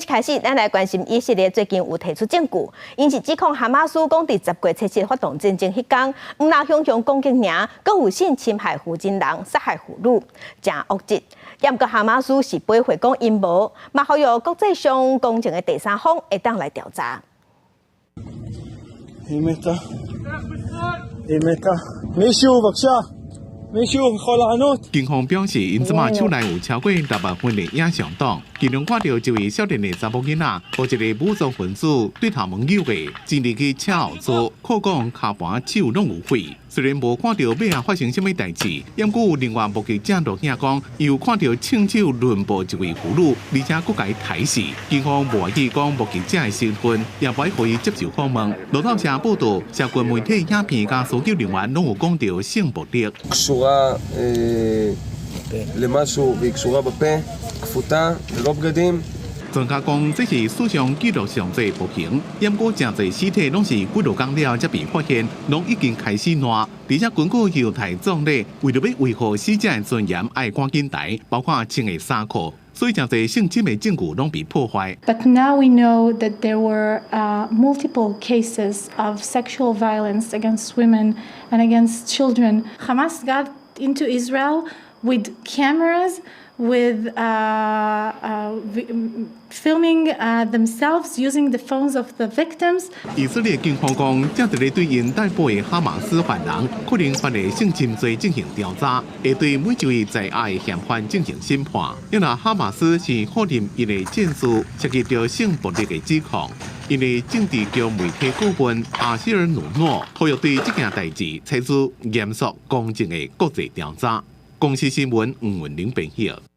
开始，咱来关心以色列最近有提出证据，因是指控哈马斯讲伫10月7日发动战争迄天，唔拿雄雄攻击尔，更有性侵害妇人人、杀害妇女，真恶质。也毋过哈马斯是背回讲阴谋，嘛好由国际上公正的第三方会当来调查。警方表示，因即马手内有超过600份的影像档，其中看到一位少年的查某囡仔，和一个武装分子对头门扭的，真入去车后座，可讲骹盘手拢有血。虽然无看到尾下发生什么代志，也过有另外目击者录影讲，又看到亲手轮捕一位妇女，而且佫甲伊抬死。警方无愿意讲目击者的身份，也不可以接受访问。路透社报道，社群媒体影片甲搜救人员拢有讲到性暴力。קשורה למשהו והיא קשורה בפה, כפותה, ללא בגדים. 专家讲，这是史上记录上最不幸，不过真侪尸体拢是几多天了才被发现，拢已经开始烂，而且根据犹太葬礼，为了要维护死者的尊严，爱赶紧抬，包括穿的衫裤，所以真侪性侵的证据拢被破坏。But now we know that there were multiple cases of sexual violence against women and against children. Hamas got into Israel with cameras, with filming themselves using the phones of the victims. 以色列警方讲，正在对因逮捕的哈马斯犯人可能犯的性侵罪进行调查，会对每一位在押的嫌犯进行审判。因为哈马斯是否认伊的战术涉及到性暴力的指控，因为政治及媒体顾问阿希尔努诺呼吁对这件代志采取严肃公正的国际调查。公司新闻吴文玲编译。